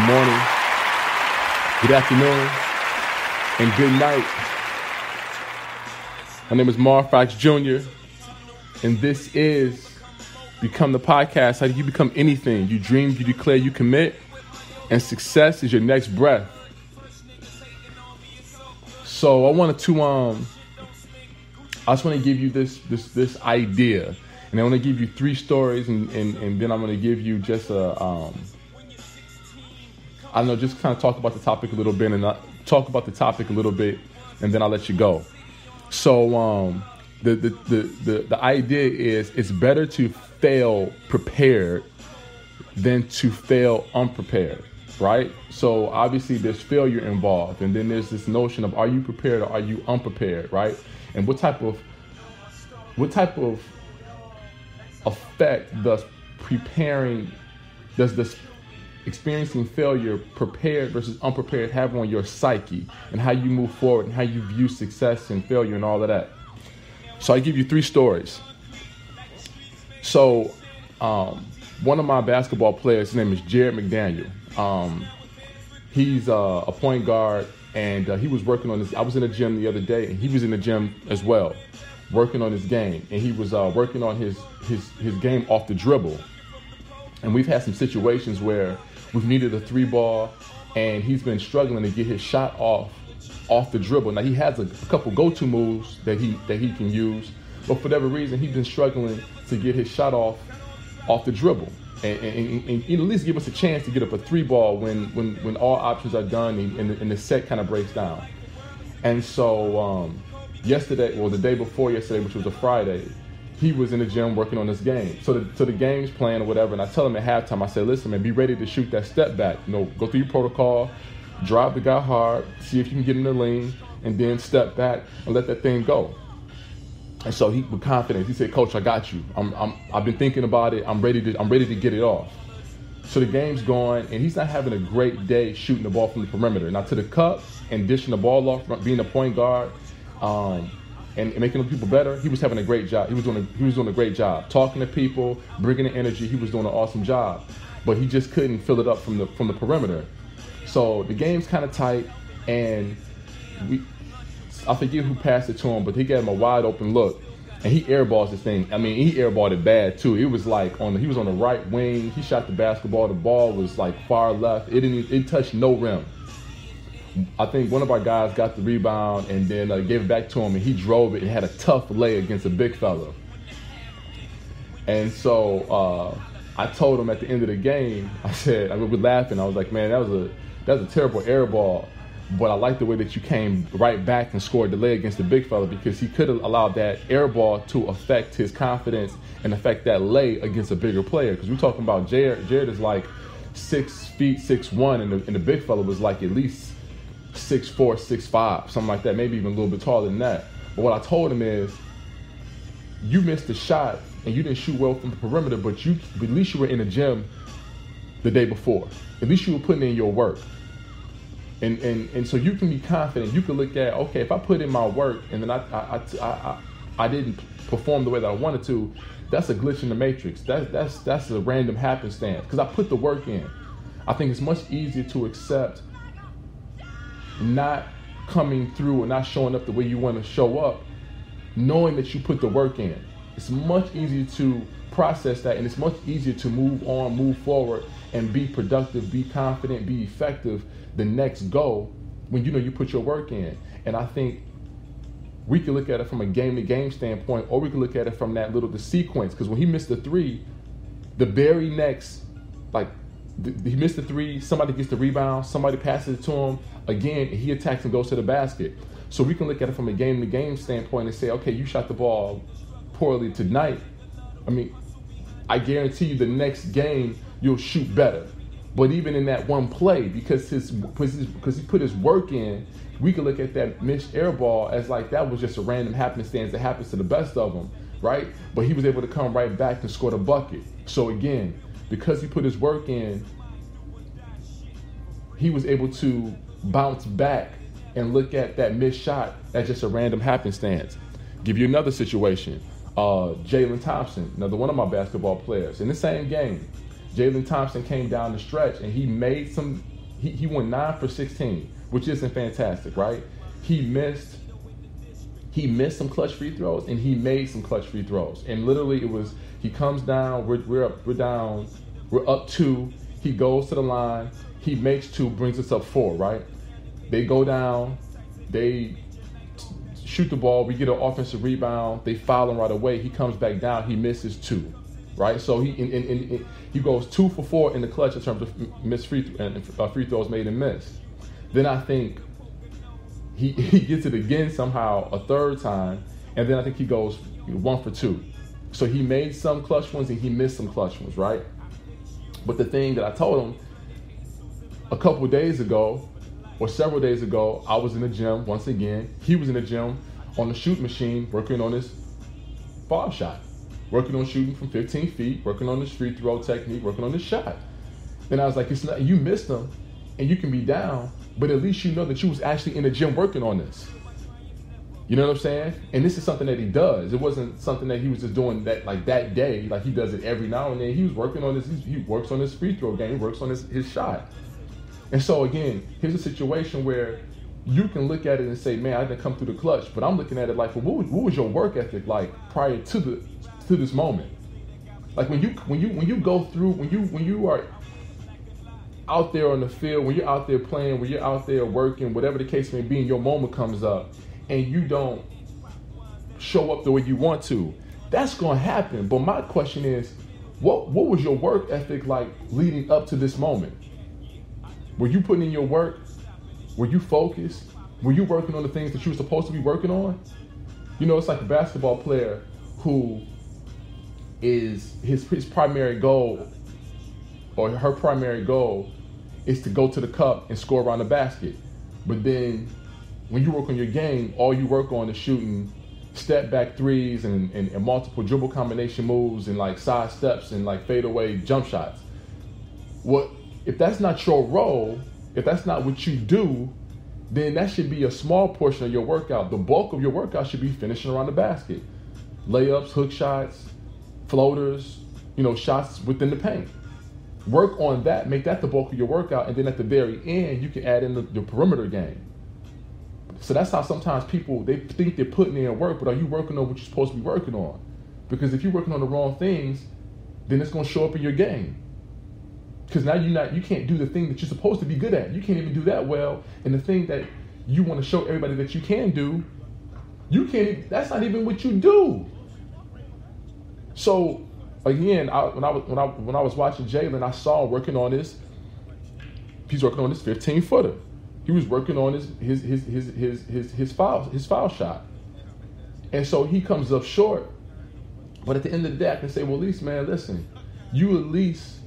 good morning, good afternoon, and good night. My name is Mar Fox Jr., and this is Become the Podcast. How do you become anything? You dream, you declare, you commit, and success is your next breath. So I wanted to, I just want to give you this idea, and I want to give you 3 stories, and then I'm going to give you just just kind of talk about the topic a little bit, and then I'll let you go. So the idea is it's better to fail prepared than to fail unprepared, right? So obviously there's failure involved, and then there's this notion of, are you prepared or are you unprepared, right? And what type of effect does this experiencing failure, prepared versus unprepared, have on your psyche and how you move forward and how you view success and failure and all of that? So I give you 3 stories. So one of my basketball players, his name is Jared McDaniel. He's a point guard, and he was working on this. I was in the gym the other day, and he was in the gym as well, working on his game. And he was working on his game off the dribble. And we've had some situations where we've needed a 3-ball, and he's been struggling to get his shot off the dribble. Now, he has a couple go-to moves that he can use, but for whatever reason, he's been struggling to get his shot off the dribble, and at least give us a chance to get up a 3-ball when all options are done and the set kind of breaks down. And so the day before yesterday, which was a Friday, he was in the gym working on this game. So the game's playing or whatever, and I tell him at halftime, I said, listen, man, be ready to shoot that step back. Go through your protocol, drive the guy hard, see if you can get in the lane, and then step back and let that thing go. And so he, with confidence, he said, Coach, I got you. I've been thinking about it. I'm ready to get it off. So the game's going, and he's not having a great day shooting the ball from the perimeter. Now, to the cup and dishing the ball off, being a point guard, and making people better, he was having a great job. He was doing a great job talking to people, bringing the energy. He was doing an awesome job, but he just couldn't fill it up from the perimeter. So the game's kind of tight, and I forget who passed it to him, but he gave him a wide open look, and he airballs this thing. I mean, he airballed it bad too. It was like he was on the right wing. He shot the basketball. The ball was like far left. It touched no rim. I think one of our guys got the rebound and then gave it back to him, and he drove it and had a tough lay against a big fella. And so I told him at the end of the game, we're laughing. I was like, man, that was a terrible air ball, but I like the way that you came right back and scored the lay against the big fella, because he could have allowed that air ball to affect his confidence and affect that lay against a bigger player. Because we're talking about Jared. Jared is like 6 feet 6'1", and the big fella was like at least 6'4", 6'5", something like that, maybe even a little bit taller than that. But what I told him is, you missed the shot and you didn't shoot well from the perimeter, but at least you were in the gym the day before. At least you were putting in your work. And so you can be confident. You can look at, okay, if I put in my work and then I didn't perform the way that I wanted to, that's a glitch in the matrix. That's a random happenstance, because I put the work in. I think it's much easier to accept not coming through or not showing up the way you want to show up, knowing that you put the work in. It's much easier to process that, and it's much easier to move on, move forward, and be productive, be confident, be effective the next go when you put your work in. And I think we can look at it from a game-to-game standpoint, or we can look at it from the sequence, because when he missed the 3, the very next, he missed the 3, somebody gets the rebound, somebody passes it to him again, and he attacks and goes to the basket. So we can look at it from a game-to-game standpoint and say, okay, you shot the ball poorly tonight. I mean, I guarantee you the next game you'll shoot better. But even in that one play, because he put his work in, we can look at that missed air ball as like that was just a random happenstance that happens to the best of them, right? But he was able to come right back and score the bucket. So again, because he put his work in, he was able to bounce back and look at that missed shot as just a random happenstance. Give you another situation. Jalen Thompson, another one of my basketball players. In the same game, Jalen Thompson came down the stretch and he made some he went 9 for 16, which isn't fantastic, right? He missed some clutch free throws, and he made some clutch free throws. And literally, it was he comes down, we're up 2. He goes to the line, he makes 2, brings us up 4, right? They go down, they shoot the ball, we get an offensive rebound, they foul him right away. He comes back down, he misses 2, right? So he goes 2 for 4 in the clutch in terms of missed free throws made and missed. Then I think he gets it again somehow a third time, and then I think he goes 1 for 2. So he made some clutch ones and he missed some clutch ones, right? But the thing that I told him a couple days ago, or several days ago, I was in the gym once again. He was in the gym on the shoot machine working on his foul shot, working on shooting from 15 feet, working on his free throw technique, working on his shot. And I was like, it's not, you missed them and you can be down, but at least you know that you was actually in the gym working on this. You know what I'm saying? And this is something that he does. It wasn't something that he was just doing that day. Like he does it every now and then. He was working on this. He works on his free throw game. He works on his shot. And so again, here's a situation where you can look at it and say, man, I didn't come through the clutch. But I'm looking at it like, well, what was your work ethic like prior to this moment? Like when you go through, when you are out there on the field, when you're out there playing, when you're out there working, whatever the case may be, and your moment comes up and you don't show up the way you want to, that's going to happen. But my question is, what was your work ethic like leading up to this moment? Were you putting in your work? Were you focused? Were you working on the things that you were supposed to be working on? You know, it's like a basketball player who is his primary goal, or her primary goal, is to go to the cup and score around the basket. But then when you work on your game, all you work on is shooting step back threes and multiple dribble combination moves and like side steps and like fadeaway jump shots. What if that's not your role? If that's not what you do, then that should be a small portion of your workout. The bulk of your workout should be finishing around the basket. Layups, hook shots, floaters, shots within the paint. Work on that, make that the bulk of your workout, and then at the very end, you can add in the perimeter game. So that's how sometimes people, they think they're putting in work, but are you working on what you're supposed to be working on? Because if you're working on the wrong things, then it's going to show up in your game. Because now you can't do the thing that you're supposed to be good at. You can't even do that well. And the thing that you want to show everybody that you can do, that's not even what you do. So again, when I was watching Jalen, I saw him working on this. He's working on this 15-footer. He was working on his foul shot. And so he comes up short. But at the end of the day, I can say, well, at least, man, listen, you at least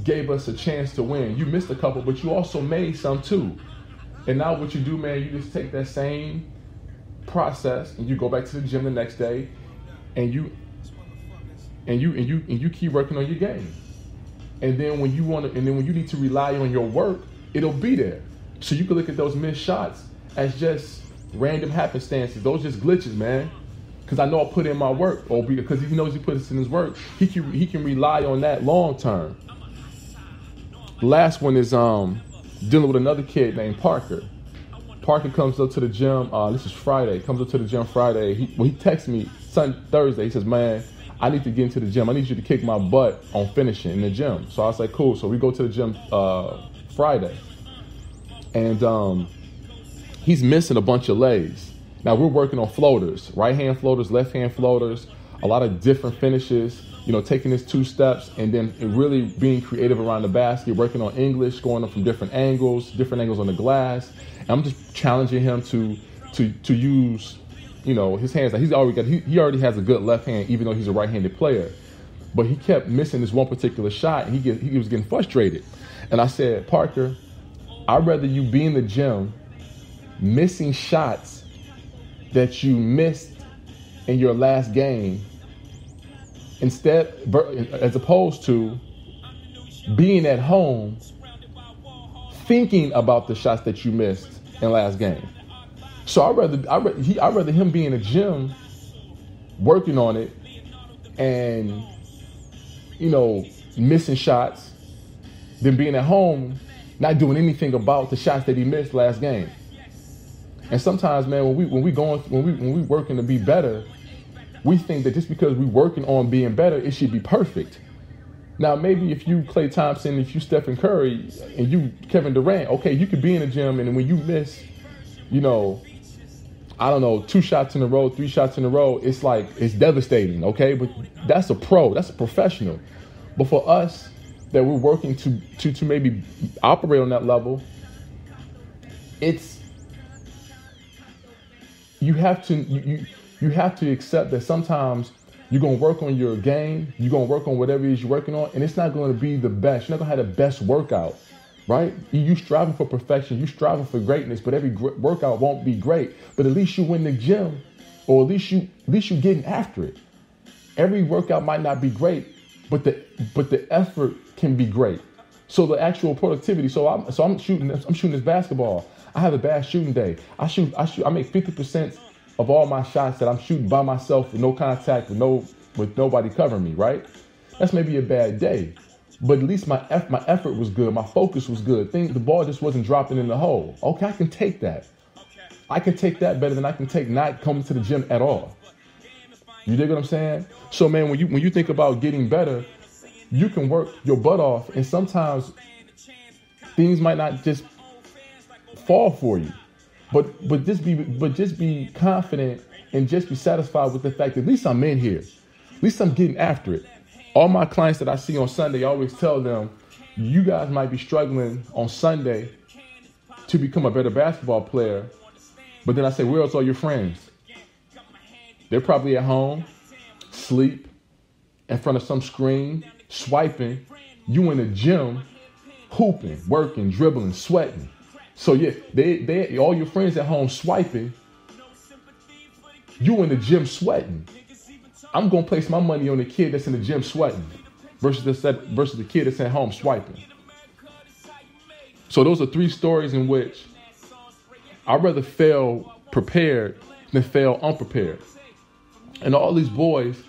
gave us a chance to win. You missed a couple, but you also made some too. And now what you do, man, you just take that same process and you go back to the gym the next day and you keep working on your game. And then when you need to rely on your work, it'll be there. So you can look at those missed shots as just random happenstances. Those just glitches, man. Because I know I put in my work, or because he knows he puts in his work, he can rely on that long term. The last one is dealing with another kid named Parker. Parker comes up to the gym. This is Friday. Comes up to the gym Friday. He texts me Thursday. He says, "Man, I need to get into the gym. I need you to kick my butt on finishing in the gym." So I was like, "Cool." So we go to the gym Friday. And he's missing a bunch of legs. Now we're working on floaters, right-hand floaters, left-hand floaters, a lot of different finishes, taking his 2 steps and then really being creative around the basket, working on English, scoring them from different angles on the glass. And I'm just challenging him to use, his hands. Like he already has a good left hand, even though he's a right-handed player. But he kept missing this one particular shot and he was getting frustrated. And I said, "Parker, I'd rather you be in the gym missing shots that you missed in your last game as opposed to being at home thinking about the shots that you missed in last game." So I'd rather him be in the gym working on it and missing shots than being at home not doing anything about the shots that he missed last game. And sometimes, man, when we working to be better, we think that just because we working on being better, it should be perfect. Now, maybe if you Klay Thompson, if you Stephen Curry, and you Kevin Durant, okay, you could be in the gym, and when you miss, you know, I don't know, 2 shots in a row, 3 shots in a row, it's like, it's devastating, okay? But that's a pro, that's a professional. But for us, that we're working to maybe operate on that level, it's, you have to accept that sometimes you're going to work on your game, you're going to work on whatever it is you're working on, and it's not going to be the best. You're not going to have the best workout, right? You striving for perfection, you striving for greatness, but every workout won't be great. But at least you win the gym, or at least you getting after it. Every workout might not be great, but the effort can be great. So the actual productivity. So I'm shooting this basketball. I have a bad shooting day. I make 50% of all my shots that I'm shooting by myself with no contact, with nobody covering me, right? That's maybe a bad day. But at least my effort was good. My focus was good. The ball just wasn't dropping in the hole. Okay, I can take that. I can take that better than I can take not coming to the gym at all. You dig what I'm saying? So, man, when you think about getting better, you can work your butt off, and sometimes things might not just fall for you. But just be confident and just be satisfied with the fact that at least I'm in here. At least I'm getting after it. All my clients that I see on Sunday, I always tell them, you guys might be struggling on Sunday to become a better basketball player. But then I say, where else are your friends? They're probably at home, sleep, in front of some screen, swiping. You in the gym, hooping, working, dribbling, sweating. So yeah, they all your friends at home swiping. You in the gym sweating. I'm gonna place my money on the kid that's in the gym sweating versus the kid that's at home swiping. So those are 3 stories in which I'd rather fail prepared than fail unprepared. And all these boys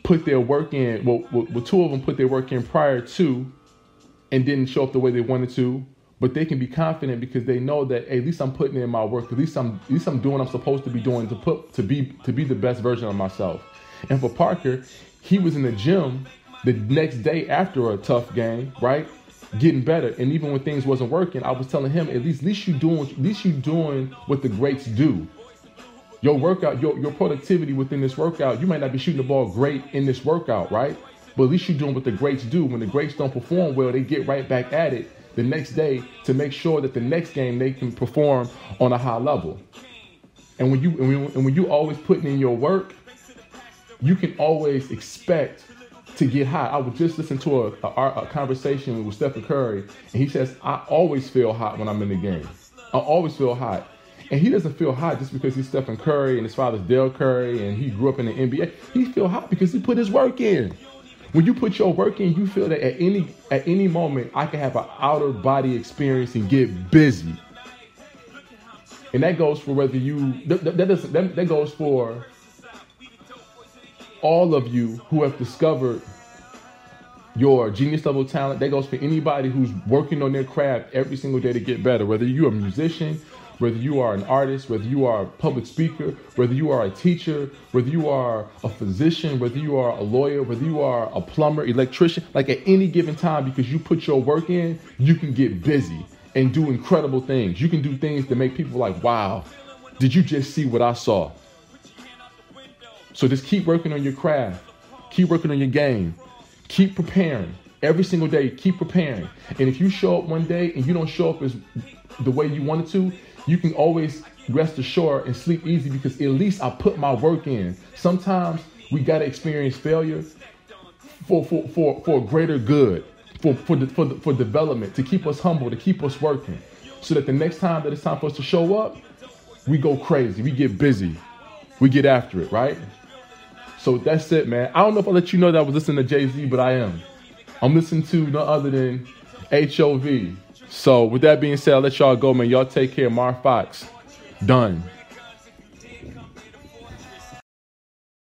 put their work in. Well, 2 of them put their work in prior to, and didn't show up the way they wanted to. But they can be confident because they know that, hey, at least I'm putting in my work. At least I'm doing what I'm supposed to be doing to be the best version of myself. And for Parker, he was in the gym the next day after a tough game, right? Getting better. And even when things wasn't working, I was telling him, at least you doing what the greats do. Your workout, your productivity within this workout, you might not be shooting the ball great in this workout, right? But at least you're doing what the greats do. When the greats don't perform well, they get right back at it the next day to make sure that the next game they can perform on a high level. And when you always putting in your work, you can always expect to get hot. I was just listening to a conversation with Stephen Curry, and he says, I always feel hot when I'm in the game. I always feel hot. And he doesn't feel hot just because he's Stephen Curry and his father's Dale Curry and he grew up in the NBA. He feel hot because he put his work in. When you put your work in, you feel that at any moment I can have an outer body experience and get busy. And that goes for whether that goes for all of you who have discovered your genius level talent. That goes for anybody who's working on their craft every single day to get better. Whether you're a musician, whether you are an artist, whether you are a public speaker, whether you are a teacher, whether you are a physician, whether you are a lawyer, whether you are a plumber, electrician, like at any given time, because you put your work in, you can get busy and do incredible things. You can do things that make people like, wow, did you just see what I saw? So just keep working on your craft. Keep working on your game. Keep preparing. Every single day, keep preparing. And if you show up one day and you don't show up as the way you wanted to, you can always rest assured and sleep easy because at least I put my work in. Sometimes we got to experience failure for greater good, for development, to keep us humble, to keep us working, so that the next time that it's time for us to show up, we go crazy, we get busy, we get after it, right? So that's it, man. I don't know if I'll let you know that I was listening to Jay-Z, but I am. I'm listening to none other than HOV. So with that being said, I'll let y'all go, man. Y'all take care. Mar Fox. Done.